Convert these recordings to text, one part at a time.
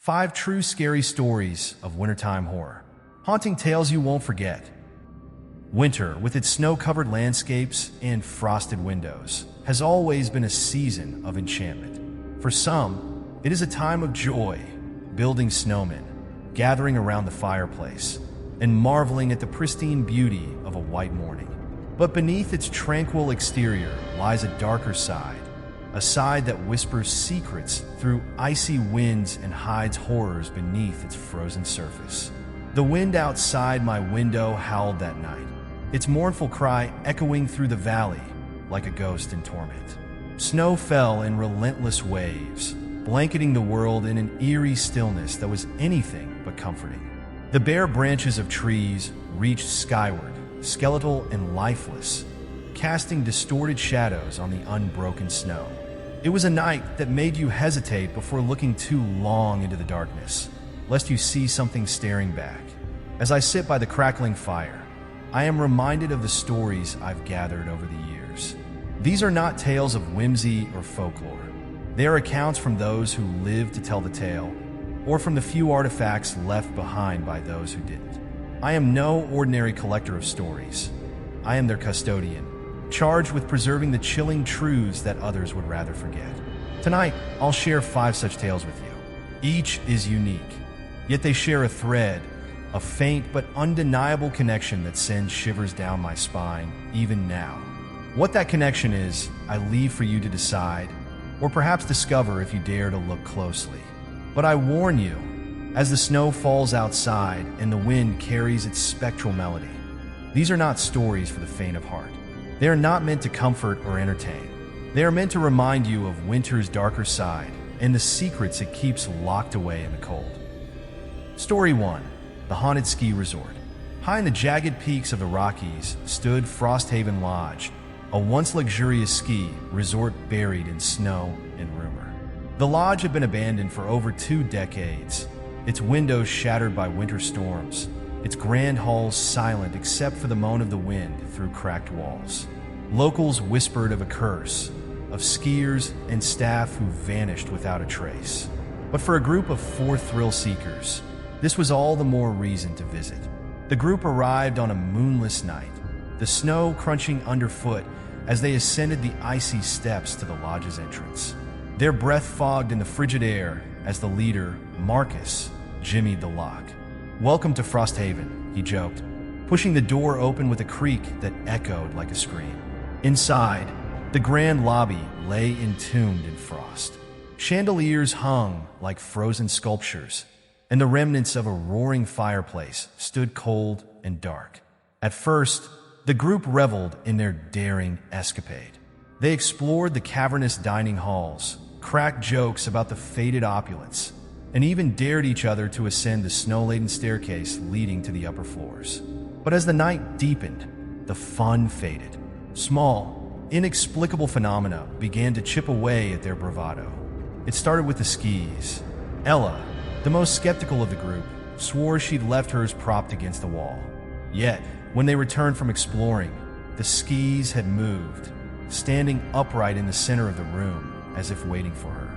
5 true scary stories of wintertime horror. Haunting tales you won't forget. Winter, with its snow-covered landscapes and frosted windows, has always been a season of enchantment. For some, it is a time of joy, building snowmen, gathering around the fireplace, and marveling at the pristine beauty of a white morning. But beneath its tranquil exterior lies a darker side, a side that whispers secrets through icy winds and hides horrors beneath its frozen surface. The wind outside my window howled that night, its mournful cry echoing through the valley like a ghost in torment. Snow fell in relentless waves, blanketing the world in an eerie stillness that was anything but comforting. The bare branches of trees reached skyward, skeletal and lifeless, casting distorted shadows on the unbroken snow. It was a night that made you hesitate before looking too long into the darkness, lest you see something staring back. As I sit by the crackling fire, I am reminded of the stories I've gathered over the years. These are not tales of whimsy or folklore. They are accounts from those who lived to tell the tale, or from the few artifacts left behind by those who didn't. I am no ordinary collector of stories. I am their custodian, charged with preserving the chilling truths that others would rather forget. Tonight, I'll share 5 such tales with you. Each is unique, yet they share a thread, a faint but undeniable connection that sends shivers down my spine, even now. What that connection is, I leave for you to decide, or perhaps discover if you dare to look closely. But I warn you, as the snow falls outside and the wind carries its spectral melody, these are not stories for the faint of heart. They are not meant to comfort or entertain. They are meant to remind you of winter's darker side and the secrets it keeps locked away in the cold. Story 1. The Haunted Ski Resort. High in the jagged peaks of the Rockies stood Frosthaven Lodge, a once luxurious ski resort buried in snow and rumor. The lodge had been abandoned for over 2 decades, its windows shattered by winter storms, its grand halls silent except for the moan of the wind through cracked walls. Locals whispered of a curse, of skiers and staff who vanished without a trace. But for a group of 4 thrill seekers, this was all the more reason to visit. The group arrived on a moonless night, the snow crunching underfoot as they ascended the icy steps to the lodge's entrance. Their breath fogged in the frigid air as the leader, Marcus, jimmied the lock. "Welcome to Frosthaven," he joked, pushing the door open with a creak that echoed like a scream. Inside, the grand lobby lay entombed in frost. Chandeliers hung like frozen sculptures, and the remnants of a roaring fireplace stood cold and dark. At first, the group reveled in their daring escapade. They explored the cavernous dining halls, cracked jokes about the faded opulence, and even dared each other to ascend the snow-laden staircase leading to the upper floors. But as the night deepened, the fun faded. Small, inexplicable phenomena began to chip away at their bravado. It started with the skis. Ella, the most skeptical of the group, swore she'd left hers propped against the wall. Yet, when they returned from exploring, the skis had moved, standing upright in the center of the room as if waiting for her.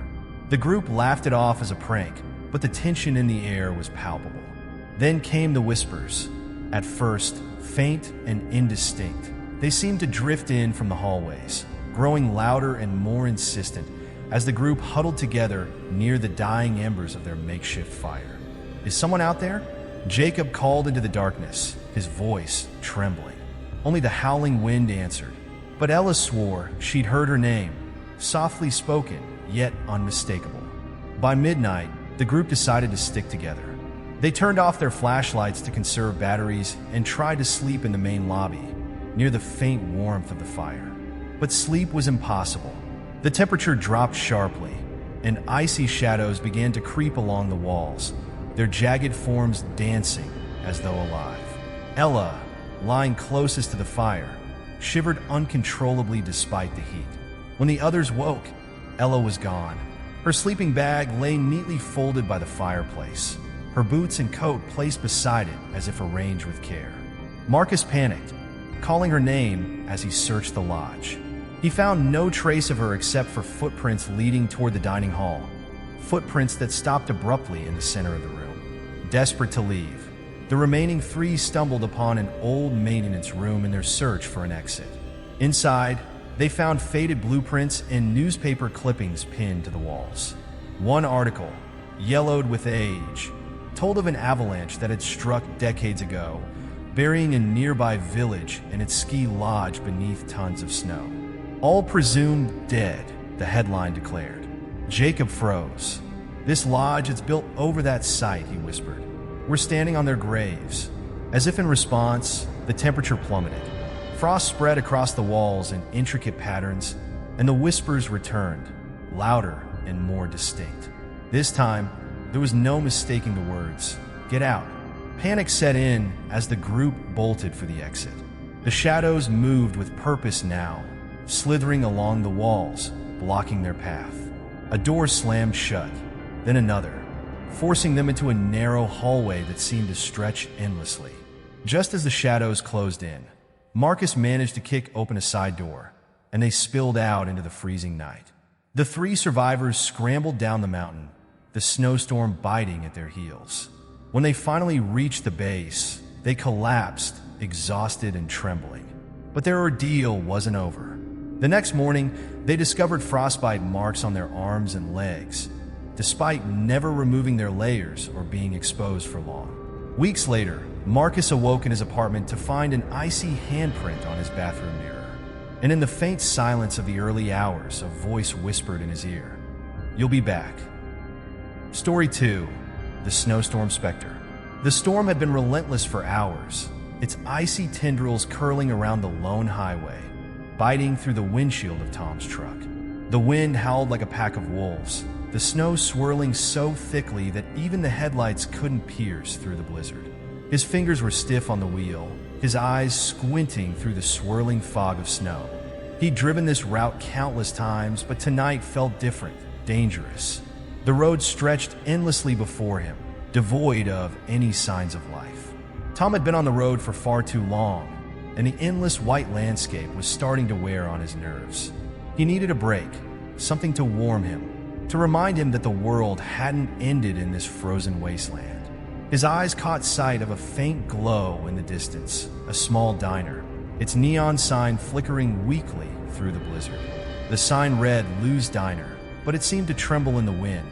The group laughed it off as a prank, but the tension in the air was palpable. Then came the whispers. At first, faint and indistinct, they seemed to drift in from the hallways, growing louder and more insistent as the group huddled together near the dying embers of their makeshift fire. "Is someone out there?" Jacob called into the darkness, his voice trembling. Only the howling wind answered, but Ella swore she'd heard her name, softly spoken, yet unmistakable. By midnight, the group decided to stick together. They turned off their flashlights to conserve batteries and tried to sleep in the main lobby, near the faint warmth of the fire. But sleep was impossible. The temperature dropped sharply, and icy shadows began to creep along the walls, their jagged forms dancing as though alive. Ella, lying closest to the fire, shivered uncontrollably despite the heat. When the others woke, Ella was gone. Her sleeping bag lay neatly folded by the fireplace, her boots and coat placed beside it as if arranged with care. Marcus panicked, calling her name as he searched the lodge. He found no trace of her except for footprints leading toward the dining hall, footprints that stopped abruptly in the center of the room. Desperate to leave, the remaining three stumbled upon an old maintenance room in their search for an exit. Inside, they found faded blueprints and newspaper clippings pinned to the walls. One article, yellowed with age, told of an avalanche that had struck decades ago, burying a nearby village and its ski lodge beneath tons of snow. All presumed dead, the headline declared. Jacob froze. This lodge is built over that site, he whispered. We're standing on their graves. As if in response, the temperature plummeted. Frost spread across the walls in intricate patterns, and the whispers returned, louder and more distinct. This time, there was no mistaking the words. Get out. Panic set in as the group bolted for the exit. The shadows moved with purpose now, slithering along the walls, blocking their path. A door slammed shut, then another, forcing them into a narrow hallway that seemed to stretch endlessly. Just as the shadows closed in, Marcus managed to kick open a side door, and they spilled out into the freezing night. The three survivors scrambled down the mountain, the snowstorm biting at their heels. When they finally reached the base, they collapsed, exhausted and trembling. But their ordeal wasn't over. The next morning, they discovered frostbite marks on their arms and legs, despite never removing their layers or being exposed for long. Weeks later, Marcus awoke in his apartment to find an icy handprint on his bathroom mirror. And in the faint silence of the early hours, a voice whispered in his ear, "You'll be back." Story 2. The Snowstorm Spectre. The storm had been relentless for hours, its icy tendrils curling around the lone highway, biting through the windshield of Tom's truck. The wind howled like a pack of wolves, the snow swirling so thickly that even the headlights couldn't pierce through the blizzard. His fingers were stiff on the wheel, his eyes squinting through the swirling fog of snow. He'd driven this route countless times, but tonight felt different, dangerous. The road stretched endlessly before him, devoid of any signs of life. Tom had been on the road for far too long, and the endless white landscape was starting to wear on his nerves. He needed a break, something to warm him, to remind him that the world hadn't ended in this frozen wasteland. His eyes caught sight of a faint glow in the distance, a small diner, its neon sign flickering weakly through the blizzard. The sign read Lou's Diner, but it seemed to tremble in the wind,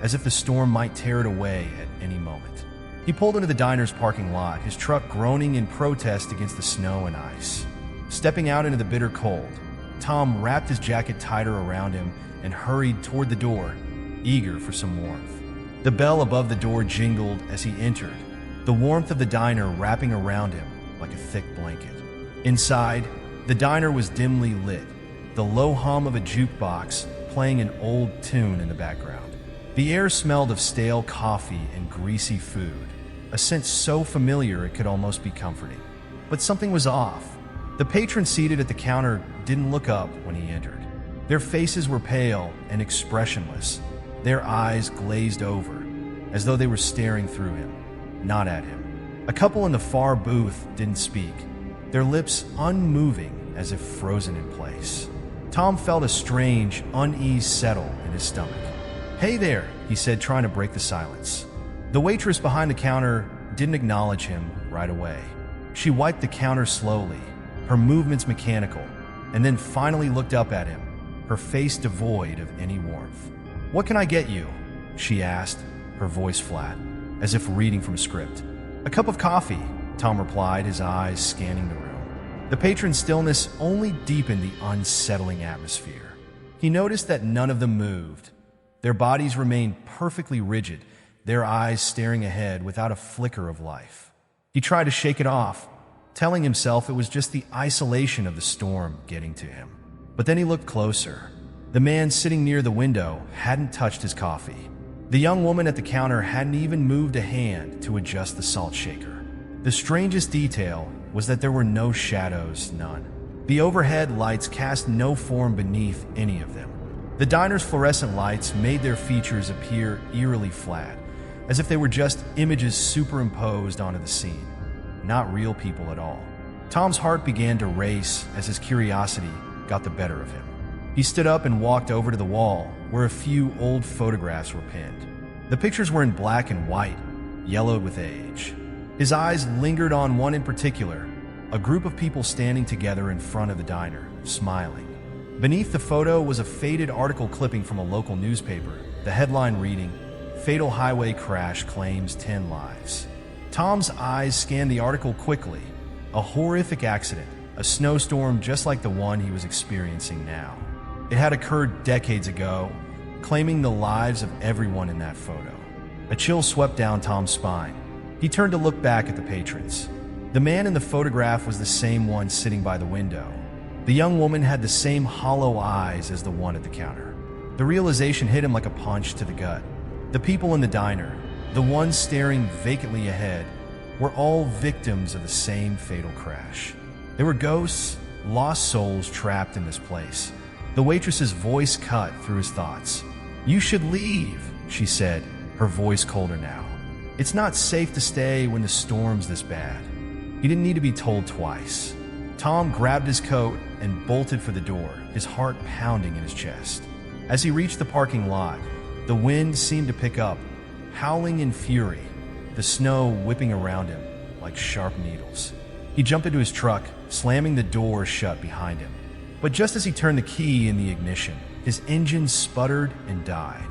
as if the storm might tear it away at any moment. He pulled into the diner's parking lot, his truck groaning in protest against the snow and ice. Stepping out into the bitter cold, Tom wrapped his jacket tighter around him and hurried toward the door, eager for some warmth. The bell above the door jingled as he entered, the warmth of the diner wrapping around him like a thick blanket. Inside, the diner was dimly lit, the low hum of a jukebox playing an old tune in the background. The air smelled of stale coffee and greasy food, a scent so familiar it could almost be comforting. But something was off. The patrons seated at the counter didn't look up when he entered. Their faces were pale and expressionless, their eyes glazed over, as though they were staring through him, not at him. A couple in the far booth didn't speak, their lips unmoving as if frozen in place. Tom felt a strange unease settle in his stomach. "Hey there," he said, trying to break the silence. The waitress behind the counter didn't acknowledge him right away. She wiped the counter slowly, her movements mechanical, and then finally looked up at him, her face devoid of any warmth. "What can I get you?" she asked, her voice flat, as if reading from a script. "A cup of coffee," Tom replied, his eyes scanning the room. The patron's stillness only deepened the unsettling atmosphere. He noticed that none of them moved. Their bodies remained perfectly rigid, their eyes staring ahead without a flicker of life. He tried to shake it off, telling himself it was just the isolation of the storm getting to him. But then he looked closer. The man sitting near the window hadn't touched his coffee. The young woman at the counter hadn't even moved a hand to adjust the salt shaker. The strangest detail was that there were no shadows, none. The overhead lights cast no form beneath any of them. The diner's fluorescent lights made their features appear eerily flat, as if they were just images superimposed onto the scene, not real people at all. Tom's heart began to race as his curiosity got the better of him. He stood up and walked over to the wall where a few old photographs were pinned. The pictures were in black and white, yellowed with age. His eyes lingered on one in particular, a group of people standing together in front of the diner, smiling. Beneath the photo was a faded article clipping from a local newspaper, the headline reading, "Fatal Highway Crash Claims 10 Lives." Tom's eyes scanned the article quickly. A horrific accident, a snowstorm just like the one he was experiencing now. It had occurred decades ago, claiming the lives of everyone in that photo. A chill swept down Tom's spine. He turned to look back at the patrons. The man in the photograph was the same one sitting by the window. The young woman had the same hollow eyes as the one at the counter. The realization hit him like a punch to the gut. The people in the diner, the ones staring vacantly ahead, were all victims of the same fatal crash. They were ghosts, lost souls trapped in this place. The waitress's voice cut through his thoughts. "You should leave," she said, her voice colder now. "It's not safe to stay when the storm's this bad." He didn't need to be told twice. Tom grabbed his coat and bolted for the door, his heart pounding in his chest. As he reached the parking lot, the wind seemed to pick up, howling in fury, the snow whipping around him like sharp needles. He jumped into his truck, slamming the door shut behind him. But just as he turned the key in the ignition, his engine sputtered and died.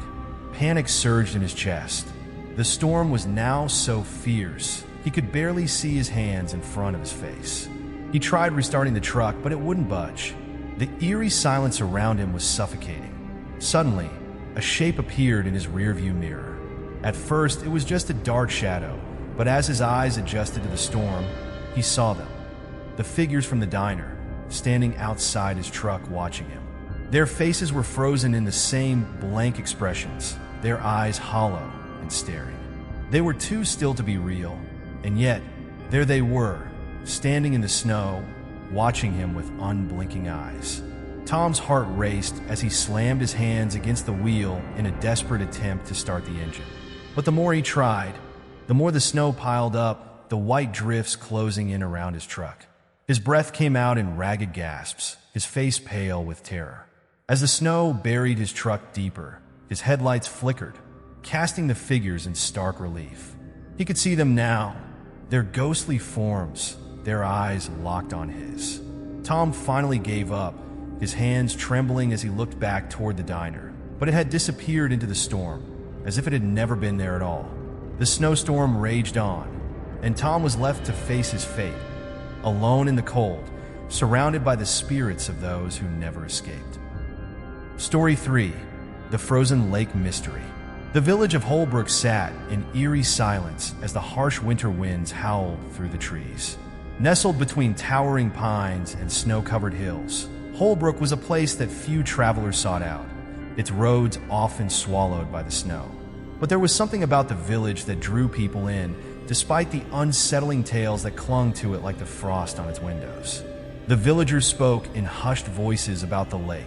Panic surged in his chest. The storm was now so fierce, he could barely see his hands in front of his face. He tried restarting the truck, but it wouldn't budge. The eerie silence around him was suffocating. Suddenly, a shape appeared in his rearview mirror. At first, it was just a dark shadow, but as his eyes adjusted to the storm, he saw them. The figures from the diner, standing outside his truck watching him. Their faces were frozen in the same blank expressions, their eyes hollow and staring. They were too still to be real, and yet, there they were, standing in the snow, watching him with unblinking eyes. Tom's heart raced as he slammed his hands against the wheel in a desperate attempt to start the engine. But the more he tried, the more the snow piled up, the white drifts closing in around his truck. His breath came out in ragged gasps, his face pale with terror. As the snow buried his truck deeper, his headlights flickered, casting the figures in stark relief. He could see them now, their ghostly forms, their eyes locked on his. Tom finally gave up, his hands trembling as he looked back toward the diner. But it had disappeared into the storm, as if it had never been there at all. The snowstorm raged on, and Tom was left to face his fate, alone in the cold, surrounded by the spirits of those who never escaped. Story 3. The Frozen Lake Mystery. The village of Holbrook sat in eerie silence as the harsh winter winds howled through the trees. Nestled between towering pines and snow-covered hills, Holbrook was a place that few travelers sought out, its roads often swallowed by the snow. But there was something about the village that drew people in, despite the unsettling tales that clung to it like the frost on its windows. The villagers spoke in hushed voices about the lake,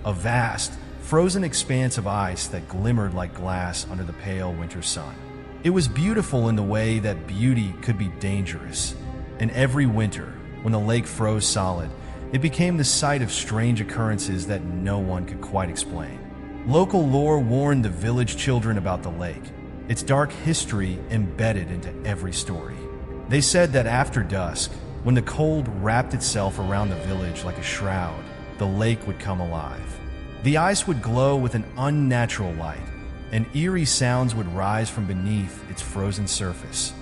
a vast, frozen expanse of ice that glimmered like glass under the pale winter sun. It was beautiful in the way that beauty could be dangerous. And every winter, when the lake froze solid, it became the site of strange occurrences that no one could quite explain. Local lore warned the village children about the lake, its dark history embedded into every story. They said that after dusk, when the cold wrapped itself around the village like a shroud, the lake would come alive. The ice would glow with an unnatural light, and eerie sounds would rise from beneath its frozen surface.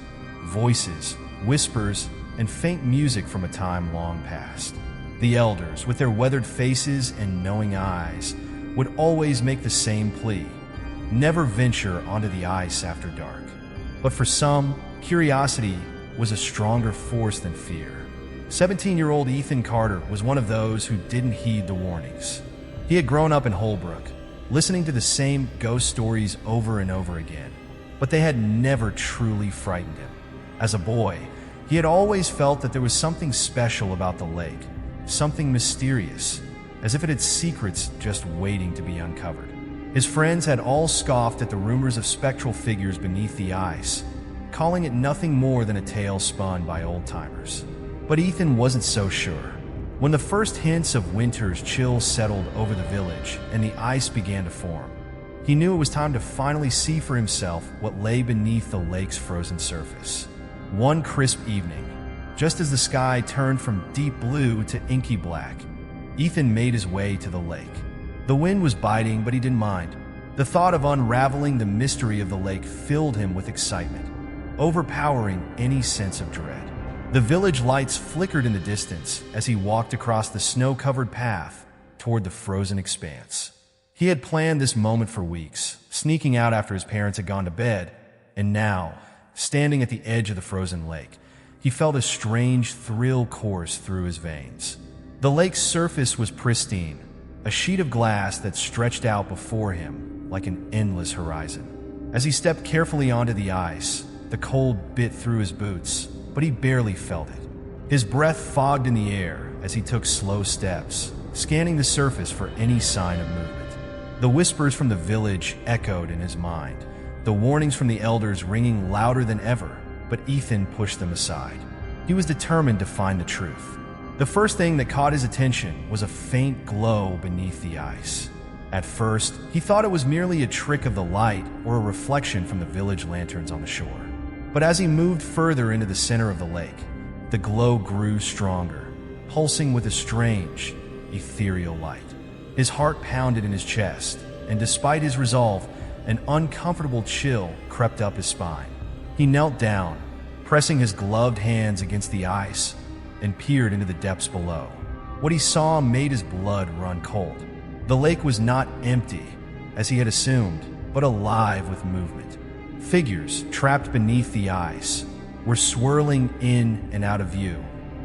Voices, whispers, and faint music from a time long past. The elders, with their weathered faces and knowing eyes, would always make the same plea: never venture onto the ice after dark. But for some, curiosity was a stronger force than fear. 17-year-old Ethan Carter was one of those who didn't heed the warnings. He had grown up in Holbrook, listening to the same ghost stories over and over again, but they had never truly frightened him. As a boy, he had always felt that there was something special about the lake, something mysterious, as if it had secrets just waiting to be uncovered. His friends had all scoffed at the rumors of spectral figures beneath the ice, calling it nothing more than a tale spun by old-timers. But Ethan wasn't so sure. When the first hints of winter's chill settled over the village and the ice began to form, he knew it was time to finally see for himself what lay beneath the lake's frozen surface. One crisp evening, just as the sky turned from deep blue to inky black, Ethan made his way to the lake. The wind was biting, but he didn't mind. The thought of unraveling the mystery of the lake filled him with excitement, overpowering any sense of dread. The village lights flickered in the distance as he walked across the snow-covered path toward the frozen expanse. He had planned this moment for weeks, sneaking out after his parents had gone to bed, and now, standing at the edge of the frozen lake, he felt a strange thrill course through his veins. The lake's surface was pristine, a sheet of glass that stretched out before him like an endless horizon. As he stepped carefully onto the ice, the cold bit through his boots, but he barely felt it. His breath fogged in the air as he took slow steps, scanning the surface for any sign of movement. The whispers from the village echoed in his mind, the warnings from the elders ringing louder than ever, but Ethan pushed them aside. He was determined to find the truth. The first thing that caught his attention was a faint glow beneath the ice. At first, he thought it was merely a trick of the light or a reflection from the village lanterns on the shore. But as he moved further into the center of the lake, the glow grew stronger, pulsing with a strange, ethereal light. His heart pounded in his chest, and despite his resolve, an uncomfortable chill crept up his spine. He knelt down, pressing his gloved hands against the ice, and peered into the depths below. What he saw made his blood run cold. The lake was not empty, as he had assumed, but alive with movement. Figures trapped beneath the ice were swirling in and out of view,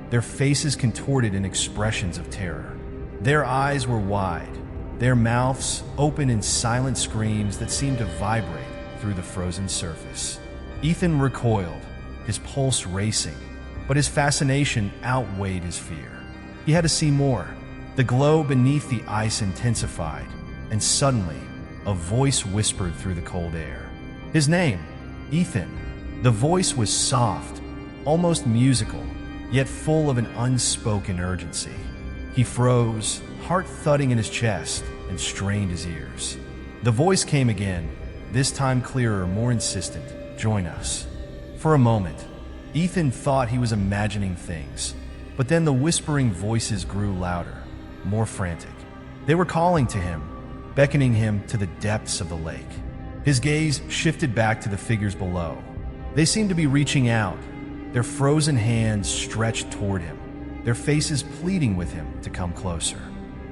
their faces contorted in expressions of terror. Their eyes were wide, their mouths open in silent screams that seemed to vibrate through the frozen surface. Ethan recoiled, his pulse racing, but his fascination outweighed his fear. He had to see more. The glow beneath the ice intensified, and suddenly, a voice whispered through the cold air. His name, Ethan. The voice was soft, almost musical, yet full of an unspoken urgency. He froze, heart thudding in his chest, and strained his ears. The voice came again, this time clearer, more insistent. "Join us." For a moment, Ethan thought he was imagining things, but then the whispering voices grew louder, more frantic. They were calling to him, beckoning him to the depths of the lake. His gaze shifted back to the figures below. They seemed to be reaching out, their frozen hands stretched toward him, their faces pleading with him to come closer.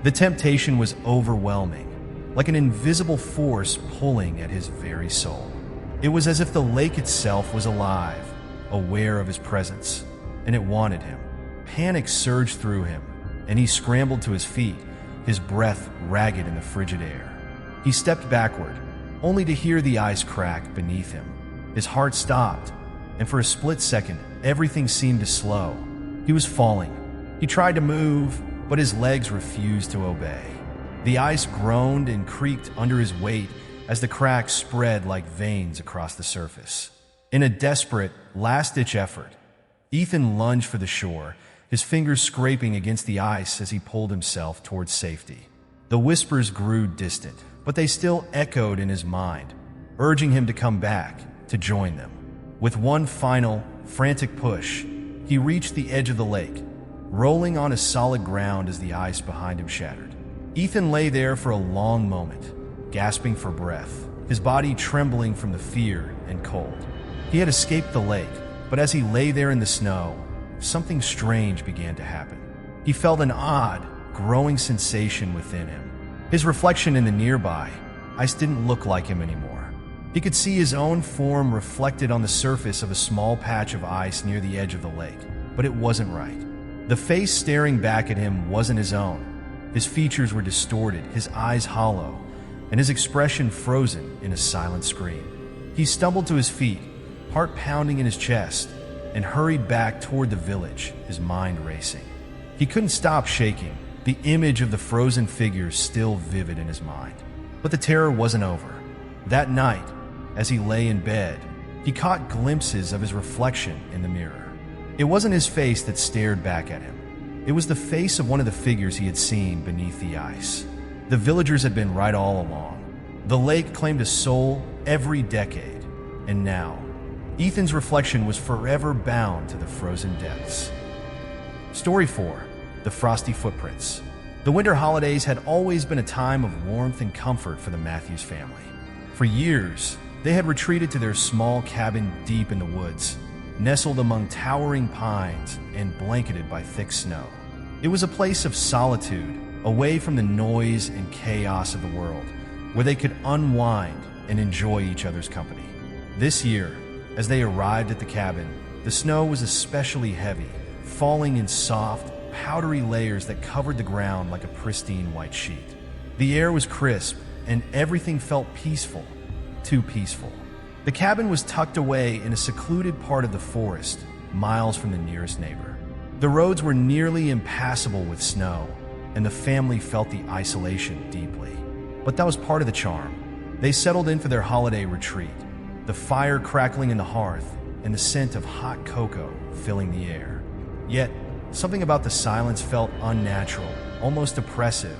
The temptation was overwhelming, like an invisible force pulling at his very soul. It was as if the lake itself was alive, aware of his presence, and it wanted him. Panic surged through him, and he scrambled to his feet, his breath ragged in the frigid air. He stepped backward, only to hear the ice crack beneath him. His heart stopped, and for a split second, everything seemed to slow. He was falling. He tried to move, but his legs refused to obey. The ice groaned and creaked under his weight as the cracks spread like veins across the surface. In a desperate, last-ditch effort, Ethan lunged for the shore, his fingers scraping against the ice as he pulled himself towards safety. The whispers grew distant, but they still echoed in his mind, urging him to come back, to join them. With one final, frantic push, he reached the edge of the lake, rolling on a solid ground as the ice behind him shattered. Ethan lay there for a long moment, gasping for breath, his body trembling from the fear and cold. He had escaped the lake, but as he lay there in the snow, something strange began to happen. He felt an odd, growing sensation within him. His reflection in the nearby ice didn't look like him anymore. He could see his own form reflected on the surface of a small patch of ice near the edge of the lake, but it wasn't right. The face staring back at him wasn't his own. His features were distorted, his eyes hollow, and his expression frozen in a silent scream. He stumbled to his feet, heart pounding in his chest, and hurried back toward the village, his mind racing. He couldn't stop shaking, the image of the frozen figures still vivid in his mind. But the terror wasn't over. That night, as he lay in bed, he caught glimpses of his reflection in the mirror. It wasn't his face that stared back at him. It was the face of one of the figures he had seen beneath the ice. The villagers had been right all along. The lake claimed a soul every decade, and now, Ethan's reflection was forever bound to the frozen depths. Story 4. The Frosty Footprints. The winter holidays had always been a time of warmth and comfort for the Matthews family. For years, they had retreated to their small cabin deep in the woods, nestled among towering pines and blanketed by thick snow. It was a place of solitude, away from the noise and chaos of the world, where they could unwind and enjoy each other's company. This year, as they arrived at the cabin, the snow was especially heavy, falling in soft, powdery layers that covered the ground like a pristine white sheet. The air was crisp, and everything felt peaceful, too peaceful. The cabin was tucked away in a secluded part of the forest, miles from the nearest neighbor. The roads were nearly impassable with snow, and the family felt the isolation deeply. But that was part of the charm. They settled in for their holiday retreat, the fire crackling in the hearth and the scent of hot cocoa filling the air. Yet, something about the silence felt unnatural, almost oppressive.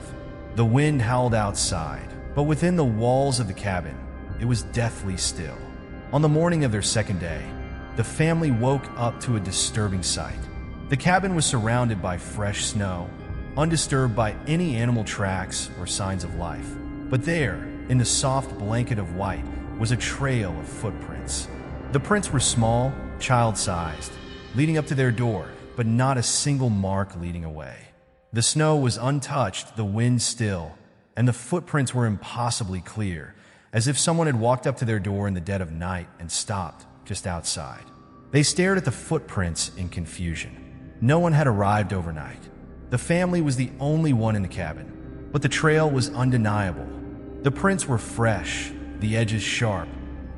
The wind howled outside, but within the walls of the cabin, it was deathly still. On the morning of their second day, the family woke up to a disturbing sight. The cabin was surrounded by fresh snow, undisturbed by any animal tracks or signs of life. But there, in the soft blanket of white, was a trail of footprints. The prints were small, child-sized, leading up to their door, but not a single mark leading away. The snow was untouched, the wind still, and the footprints were impossibly clear, as if someone had walked up to their door in the dead of night and stopped just outside. They stared at the footprints in confusion. No one had arrived overnight. The family was the only one in the cabin, but the trail was undeniable. The prints were fresh, the edges sharp,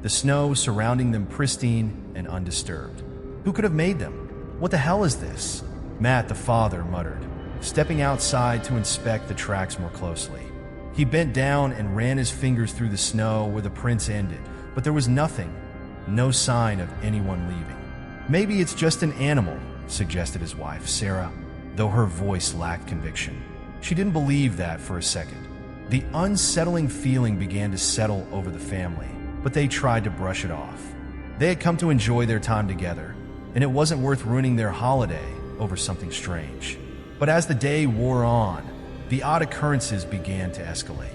the snow surrounding them pristine and undisturbed. Who could have made them? What the hell is this? Matt, the father, muttered, stepping outside to inspect the tracks more closely. He bent down and ran his fingers through the snow where the prints ended, but there was nothing, no sign of anyone leaving. Maybe it's just an animal, suggested his wife, Sarah, though her voice lacked conviction. She didn't believe that for a second. The unsettling feeling began to settle over the family, but they tried to brush it off. They had come to enjoy their time together, and it wasn't worth ruining their holiday over something strange. But as the day wore on, the odd occurrences began to escalate.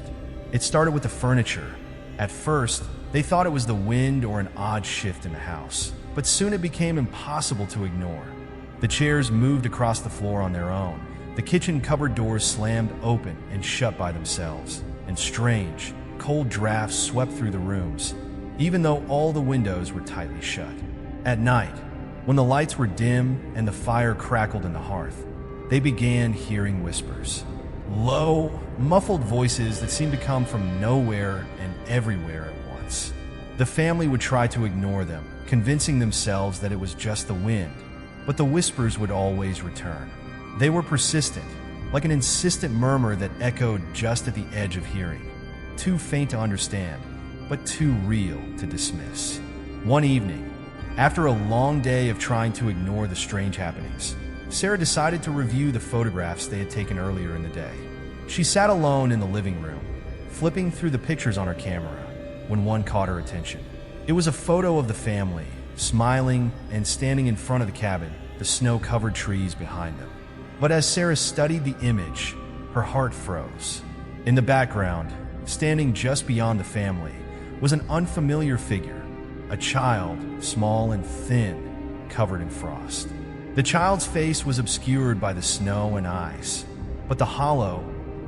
It started with the furniture. At first, they thought it was the wind or an odd shift in the house, but soon it became impossible to ignore. The chairs moved across the floor on their own. The kitchen cupboard doors slammed open and shut by themselves, and strange, cold drafts swept through the rooms, even though all the windows were tightly shut. At night, when the lights were dim and the fire crackled in the hearth, they began hearing whispers. Low, muffled voices that seemed to come from nowhere and everywhere at once. The family would try to ignore them, convincing themselves that it was just the wind, but the whispers would always return. They were persistent, like an insistent murmur that echoed just at the edge of hearing, too faint to understand, but too real to dismiss. One evening, after a long day of trying to ignore the strange happenings, Sarah decided to review the photographs they had taken earlier in the day. She sat alone in the living room, flipping through the pictures on her camera, when one caught her attention. It was a photo of the family, smiling and standing in front of the cabin, the snow-covered trees behind them. But as Sarah studied the image, her heart froze. In the background, standing just beyond the family, was an unfamiliar figure, a child, small and thin, covered in frost. The child's face was obscured by the snow and ice, but the hollow,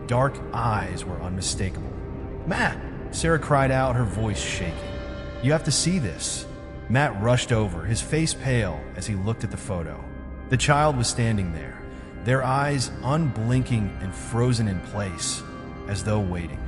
dark eyes were unmistakable. "Matt!" Sarah cried out, her voice shaking. "You have to see this." Matt rushed over, his face pale as he looked at the photo. The child was standing there, their eyes unblinking and frozen in place, as though waiting.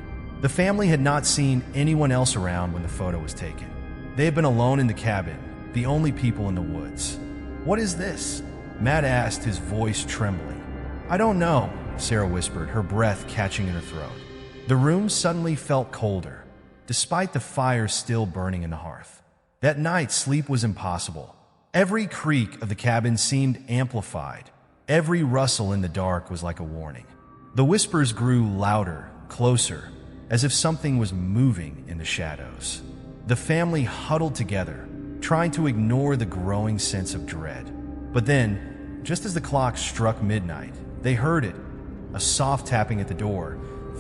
The family had not seen anyone else around when the photo was taken. They had been alone in the cabin, the only people in the woods. "What is this?" Matt asked, his voice trembling. "I don't know," Sarah whispered, her breath catching in her throat. The room suddenly felt colder, despite the fire still burning in the hearth. That night, sleep was impossible. Every creak of the cabin seemed amplified, Every rustle in the dark was like a warning. The whispers grew louder, closer, as if something was moving in the shadows. The family huddled together, trying to ignore the growing sense of dread. But then, just as the clock struck midnight, they heard it, a soft tapping at the door,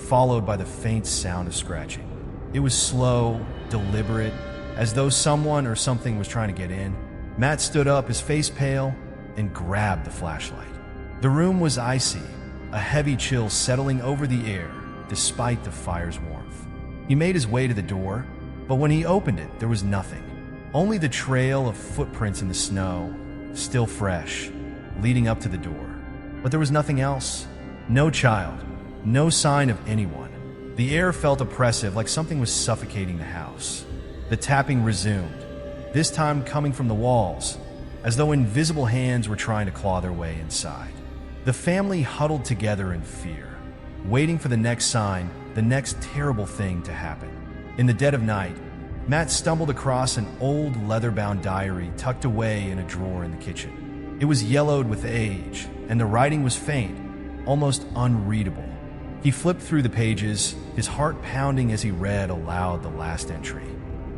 followed by the faint sound of scratching. It was slow, deliberate, as though someone or something was trying to get in. Matt stood up, his face pale, and grabbed the flashlight. The room was icy, a heavy chill settling over the air despite the fire's warmth. He made his way to the door, but when he opened it, there was nothing. Only the trail of footprints in the snow, still fresh, leading up to the door. But there was nothing else. No child, no sign of anyone. The air felt oppressive, like something was suffocating the house. The tapping resumed, this time coming from the walls, as though invisible hands were trying to claw their way inside. The family huddled together in fear, waiting for the next sign, the next terrible thing to happen. In the dead of night, Matt stumbled across an old leather-bound diary tucked away in a drawer in the kitchen. It was yellowed with age, and the writing was faint, almost unreadable. He flipped through the pages, his heart pounding as he read aloud the last entry.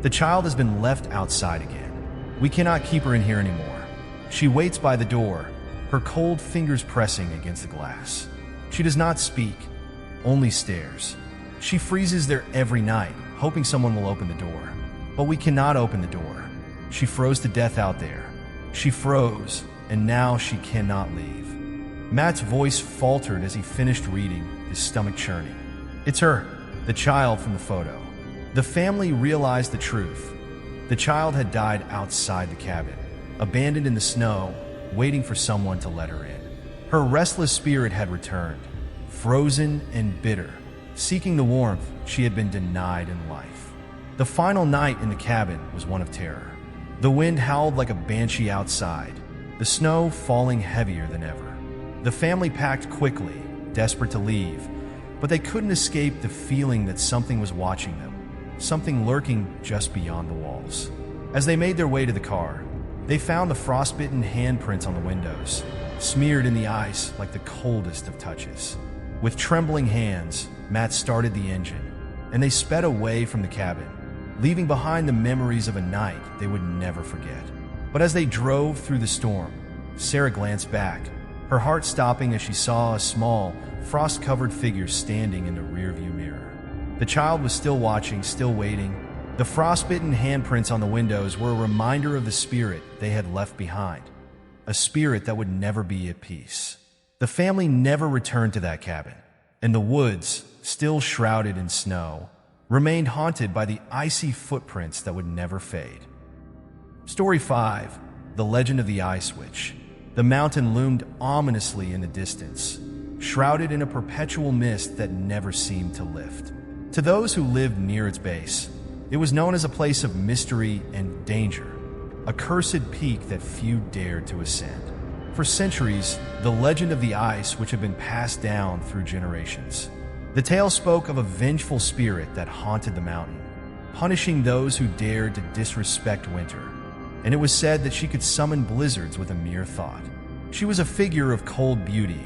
The child has been left outside again. We cannot keep her in here anymore. She waits by the door, her cold fingers pressing against the glass. She does not speak, only stares. She freezes there every night, hoping someone will open the door. But we cannot open the door. She froze to death out there. She froze, and now she cannot leave. Matt's voice faltered as he finished reading, his stomach churning. It's her, the child from the photo. The family realized the truth. The child had died outside the cabin, abandoned in the snow, waiting for someone to let her in. Her restless spirit had returned, frozen and bitter, seeking the warmth she had been denied in life. The final night in the cabin was one of terror. The wind howled like a banshee outside, the snow falling heavier than ever. The family packed quickly, desperate to leave, but they couldn't escape the feeling that something was watching them, something lurking just beyond the walls. As they made their way to the car, they found the frostbitten handprints on the windows, smeared in the ice like the coldest of touches. With trembling hands, Matt started the engine, and they sped away from the cabin, leaving behind the memories of a night they would never forget. But as they drove through the storm, Sarah glanced back, her heart stopping as she saw a small, frost-covered figure standing in the rearview mirror. The child was still watching, still waiting. The frostbitten handprints on the windows were a reminder of the spirit they had left behind, a spirit that would never be at peace. The family never returned to that cabin, and the woods, still shrouded in snow, remained haunted by the icy footprints that would never fade. Story 5. The Legend of the Ice Witch. The mountain loomed ominously in the distance, shrouded in a perpetual mist that never seemed to lift. To those who lived near its base, it was known as a place of mystery and danger, a cursed peak that few dared to ascend. For centuries, the legend of the ice which had been passed down through generations. The tale spoke of a vengeful spirit that haunted the mountain, punishing those who dared to disrespect winter. And it was said that she could summon blizzards with a mere thought. She was a figure of cold beauty,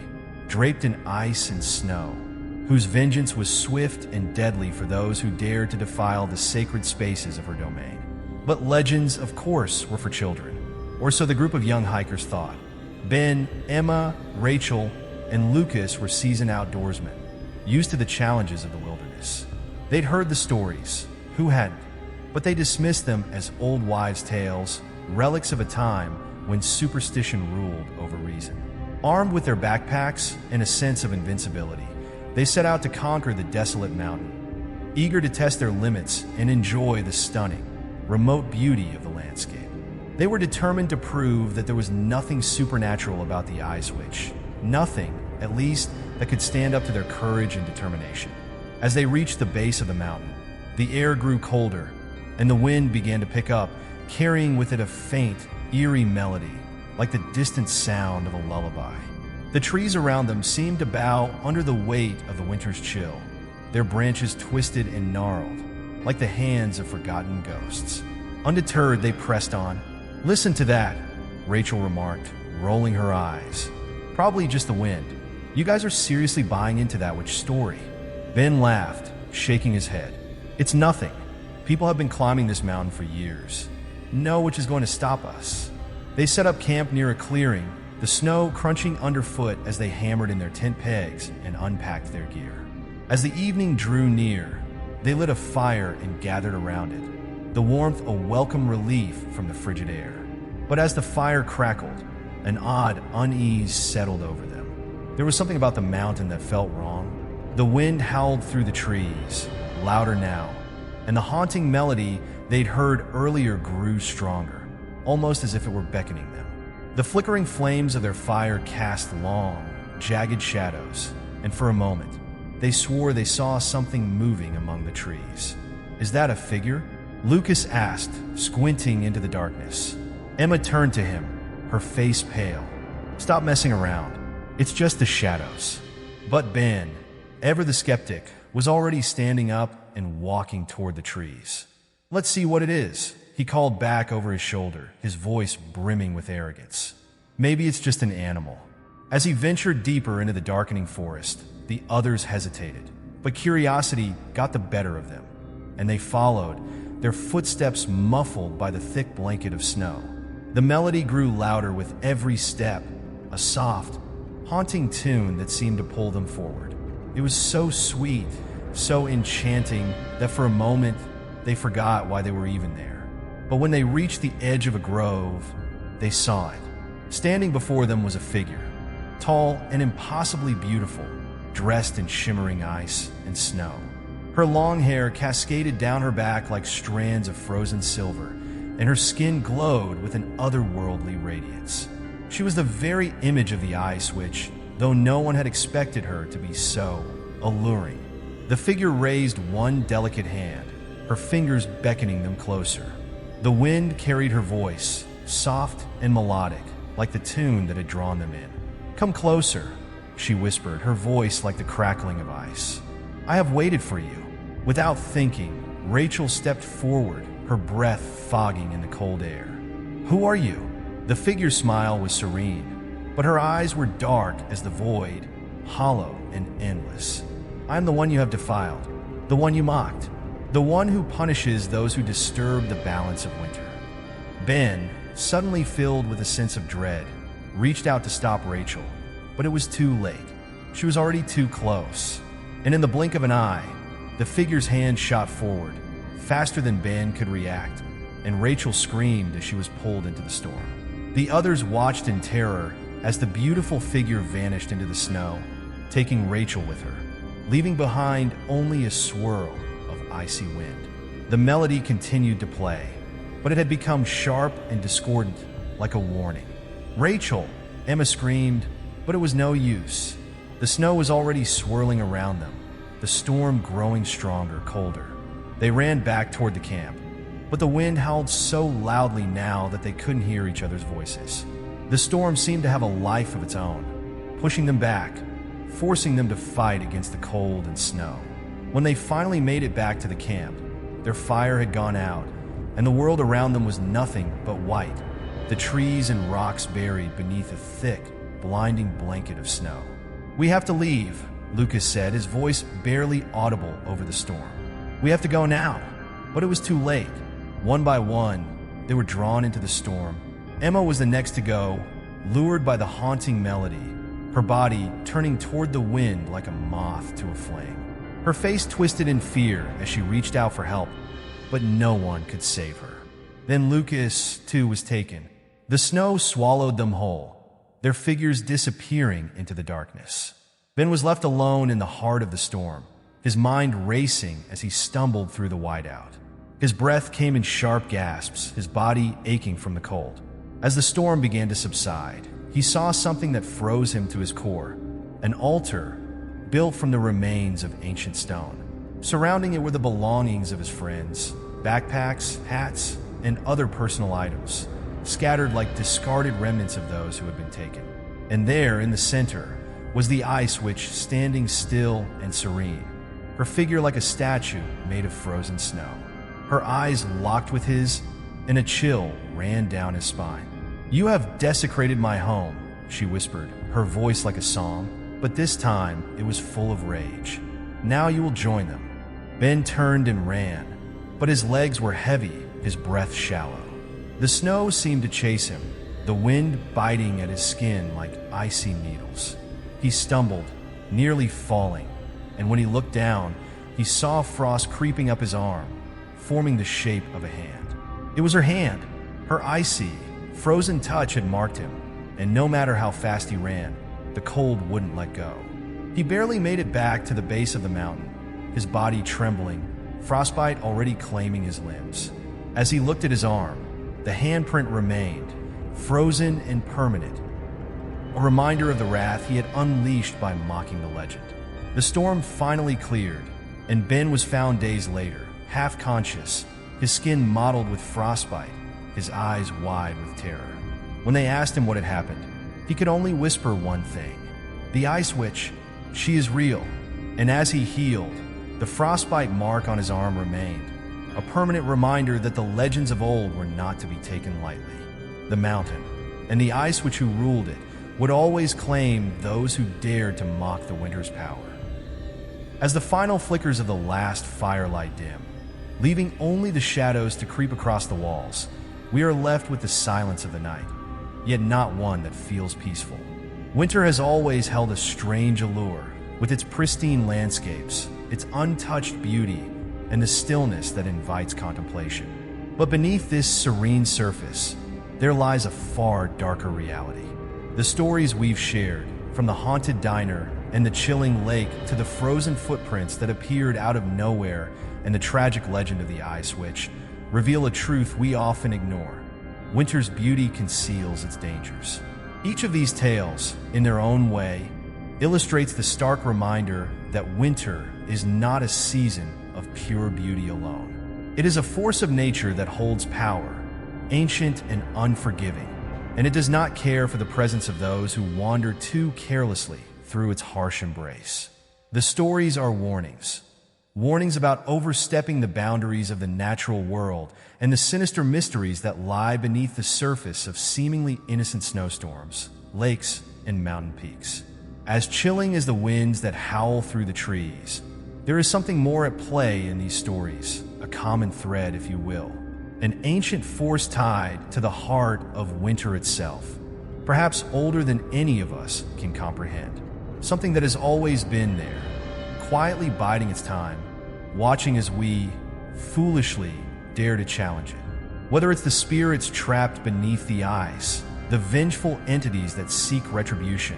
draped in ice and snow, whose vengeance was swift and deadly for those who dared to defile the sacred spaces of her domain. But legends, of course, were for children, or so the group of young hikers thought. Ben, Emma, Rachel, and Lucas were seasoned outdoorsmen, used to the challenges of the wilderness. They'd heard the stories, who hadn't? But they dismissed them as old wives' tales, relics of a time when superstition ruled over reason. Armed with their backpacks and a sense of invincibility, they set out to conquer the desolate mountain, eager to test their limits and enjoy the stunning, remote beauty of the landscape. They were determined to prove that there was nothing supernatural about the Ice Witch, nothing, at least, that could stand up to their courage and determination. As they reached the base of the mountain, the air grew colder, and the wind began to pick up, carrying with it a faint, eerie melody, like the distant sound of a lullaby. The trees around them seemed to bow under the weight of the winter's chill, their branches twisted and gnarled, like the hands of forgotten ghosts. Undeterred, they pressed on. "Listen to that," Rachel remarked, rolling her eyes. Probably just the wind. You guys are seriously buying into that witch story." Ben laughed, shaking his head. "It's nothing. People have been climbing this mountain for years. No witch is going to stop us." They set up camp near a clearing, the snow crunching underfoot as they hammered in their tent pegs and unpacked their gear. As the evening drew near, they lit a fire and gathered around it, the warmth a welcome relief from the frigid air. But as the fire crackled, an odd unease settled over them. There was something about the mountain that felt wrong. The wind howled through the trees, louder now, and the haunting melody they'd heard earlier grew stronger, almost as if it were beckoning them. The flickering flames of their fire cast long, jagged shadows, and for a moment, they swore they saw something moving among the trees. "Is that a figure?" Lucas asked, squinting into the darkness. Emma turned to him, her face pale. "Stop messing around. It's just the shadows." But Ben, ever the skeptic, was already standing up and walking toward the trees. "Let's see what it is," he called back over his shoulder, his voice brimming with arrogance. "Maybe it's just an animal." As he ventured deeper into the darkening forest, the others hesitated, but curiosity got the better of them, and they followed, their footsteps muffled by the thick blanket of snow. The melody grew louder with every step, a soft, haunting tune that seemed to pull them forward. It was so sweet, so enchanting that for a moment they forgot why they were even there. But when they reached the edge of a grove, they saw it. Standing before them was a figure, tall and impossibly beautiful, dressed in shimmering ice and snow. Her long hair cascaded down her back like strands of frozen silver, and her skin glowed with an otherworldly radiance. She was the very image of the ice which, though no one had expected her to be so alluring. The figure raised one delicate hand, her fingers beckoning them closer. The wind carried her voice, soft and melodic, like the tune that had drawn them in. "Come closer," she whispered, her voice like the crackling of ice. "I have waited for you." Without thinking, Rachel stepped forward, her breath fogging in the cold air. "Who are you?" The figure's smile was serene, but her eyes were dark as the void, hollow and endless. "I am the one you have defiled, the one you mocked, the one who punishes those who disturb the balance of winter." Ben, suddenly filled with a sense of dread, reached out to stop Rachel, but it was too late. She was already too close, and in the blink of an eye, the figure's hand shot forward, faster than Ben could react, and Rachel screamed as she was pulled into the storm. The others watched in terror as the beautiful figure vanished into the snow, taking Rachel with her, leaving behind only a swirl of icy wind. The melody continued to play, but it had become sharp and discordant, like a warning. "Rachel!" Emma screamed, but it was no use. The snow was already swirling around them, the storm growing stronger, colder. They ran back toward the camp, but the wind howled so loudly now that they couldn't hear each other's voices. The storm seemed to have a life of its own, pushing them back, forcing them to fight against the cold and snow. When they finally made it back to the camp, their fire had gone out, and the world around them was nothing but white, the trees and rocks buried beneath a thick, blinding blanket of snow. "We have to leave," Lucas said, his voice barely audible over the storm. "We have to go now." But it was too late. One by one, they were drawn into the storm. Emma was the next to go, lured by the haunting melody, her body turning toward the wind like a moth to a flame. Her face twisted in fear as she reached out for help, but no one could save her. Then Lucas, too, was taken. The snow swallowed them whole, their figures disappearing into the darkness. Ben was left alone in the heart of the storm, his mind racing as he stumbled through the whiteout. His breath came in sharp gasps, his body aching from the cold. As the storm began to subside, he saw something that froze him to his core, an altar built from the remains of ancient stone. Surrounding it were the belongings of his friends, backpacks, hats, and other personal items, scattered like discarded remnants of those who had been taken. And there, in the center, was the ice witch standing still and serene, her figure like a statue made of frozen snow. Her eyes locked with his, and a chill ran down his spine. "You have desecrated my home," she whispered, her voice like a song, but this time it was full of rage. Now you will join them. Ben turned and ran, but his legs were heavy, his breath shallow. The snow seemed to chase him, the wind biting at his skin like icy needles. He stumbled, nearly falling, and when he looked down, he saw frost creeping up his arm, forming the shape of a hand. It was her hand. Her icy, frozen touch had marked him, and no matter how fast he ran, the cold wouldn't let go. He barely made it back to the base of the mountain, his body trembling, frostbite already claiming his limbs. As he looked at his arm, the handprint remained, frozen and permanent, a reminder of the wrath he had unleashed by mocking the legend. The storm finally cleared, and Ben was found days later, half conscious, his skin mottled with frostbite, his eyes wide with terror. When they asked him what had happened, he could only whisper one thing: the ice witch, she is real. And as he healed, the frostbite mark on his arm remained, a permanent reminder that the legends of old were not to be taken lightly. The mountain, and the ice witch who ruled it, would always claim those who dared to mock the winter's power. As the final flickers of the last firelight dim, leaving only the shadows to creep across the walls, we are left with the silence of the night, yet not one that feels peaceful. Winter has always held a strange allure, with its pristine landscapes, its untouched beauty, and the stillness that invites contemplation. But beneath this serene surface, there lies a far darker reality. The stories we've shared, from the haunted diner and the chilling lake to the frozen footprints that appeared out of nowhere and the tragic legend of the ice witch, reveal a truth we often ignore. Winter's beauty conceals its dangers. Each of these tales, in their own way, illustrates the stark reminder that winter is not a season of pure beauty alone. It is a force of nature that holds power, ancient and unforgiving, and it does not care for the presence of those who wander too carelessly through its harsh embrace. The stories are warnings. Warnings about overstepping the boundaries of the natural world and the sinister mysteries that lie beneath the surface of seemingly innocent snowstorms, lakes, and mountain peaks. As chilling as the winds that howl through the trees, there is something more at play in these stories, a common thread, if you will, an ancient force tied to the heart of winter itself, perhaps older than any of us can comprehend. Something that has always been there, quietly biding its time, watching as we, foolishly, dare to challenge it. Whether it's the spirits trapped beneath the ice, the vengeful entities that seek retribution,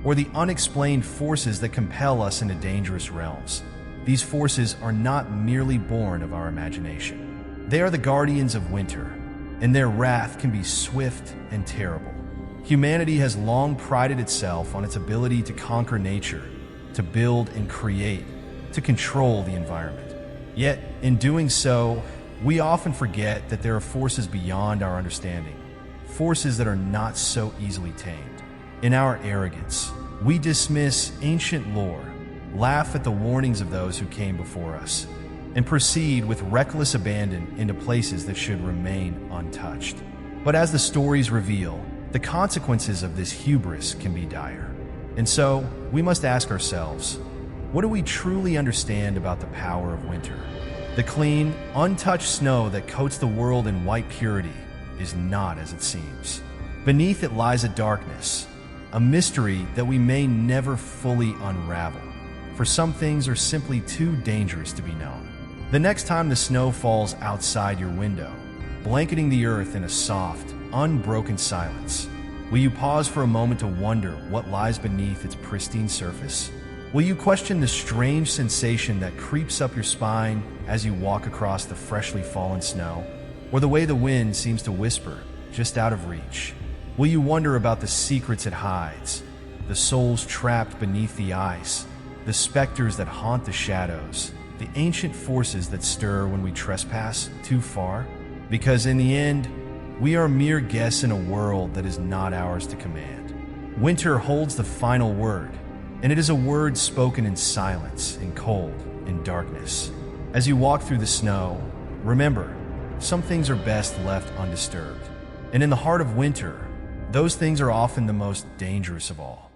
or the unexplained forces that compel us into dangerous realms, these forces are not merely born of our imagination. They are the guardians of winter, and their wrath can be swift and terrible. Humanity has long prided itself on its ability to conquer nature, to build and create, to control the environment. Yet, in doing so, we often forget that there are forces beyond our understanding, forces that are not so easily tamed. In our arrogance, we dismiss ancient lore, laugh at the warnings of those who came before us, and proceed with reckless abandon into places that should remain untouched. But as the stories reveal, the consequences of this hubris can be dire. And so, we must ask ourselves, what do we truly understand about the power of winter? The clean, untouched snow that coats the world in white purity is not as it seems. Beneath it lies a darkness, a mystery that we may never fully unravel, for some things are simply too dangerous to be known. The next time the snow falls outside your window, blanketing the earth in a soft, unbroken silence, will you pause for a moment to wonder what lies beneath its pristine surface? Will you question the strange sensation that creeps up your spine as you walk across the freshly fallen snow, or the way the wind seems to whisper just out of reach? Will you wonder about the secrets it hides, the souls trapped beneath the ice, the specters that haunt the shadows, the ancient forces that stir when we trespass too far? Because in the end, we are mere guests in a world that is not ours to command. Winter holds the final word, and it is a word spoken in silence, in cold, in darkness. As you walk through the snow, remember, some things are best left undisturbed. And in the heart of winter, those things are often the most dangerous of all.